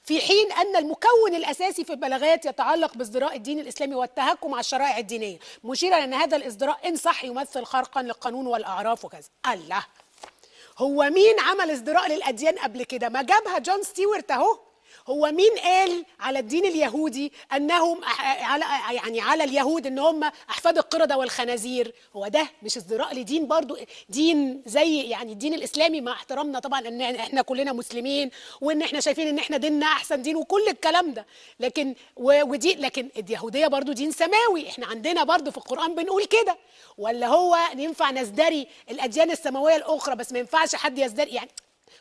في حين أن المكون الأساسي في البلاغات يتعلق بازدراء الدين الإسلامي والتهكم على الشرائع الدينية، مشيرا أن هذا الازدراء إن صح يمثل خرقا للقانون والأعراف وكذا. الله، هو مين عمل ازدراء للأديان قبل كده؟ ما جابها جون ستيوارت أهو. هو مين قال على الدين اليهودي أنهم على اليهود أن هم أحفاد القردة والخنازير؟ هو ده مش ازدراء لدين برضو؟ دين زي الدين الإسلامي، مع احترامنا طبعا أن احنا كلنا مسلمين وأن احنا شايفين أن احنا ديننا أحسن دين وكل الكلام ده، لكن لكن اليهودية برضو دين سماوي، احنا عندنا برضو في القرآن بنقول كده. ولا هو ينفع نزدري الأديان السماوية الأخرى بس ما ينفعش حد يزدري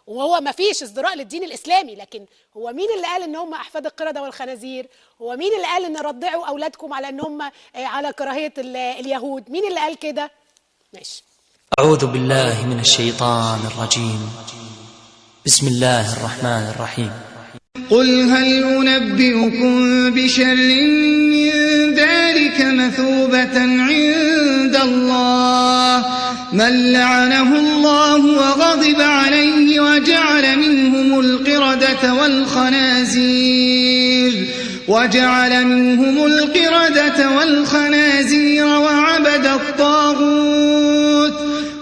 وهو ما فيش ازدراء للدين الإسلامي؟ لكن هو مين اللي قال ان هم احفاد القردة والخنازير؟ هو مين اللي قال ان رضعوا اولادكم على ان هم على كراهية اليهود؟ مين اللي قال كده؟ ماشي. أعوذ بالله من الشيطان الرجيم. بسم الله الرحمن الرحيم. قل هل أنبئكم بشر من ذلك مثوبة عند الله من لعنه الله وغضب عليه وجعل منهم القردة والخنازير وعبد الطاغوت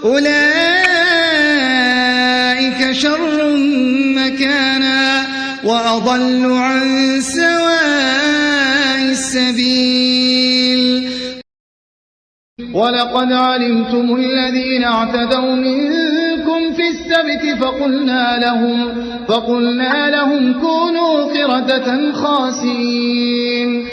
أولئك شر مكانا وأضل عن سواء السبيل. ولقد علمتم الذين اعتدوا منكم في السبت فقلنا لهم كونوا قردة خاسئين.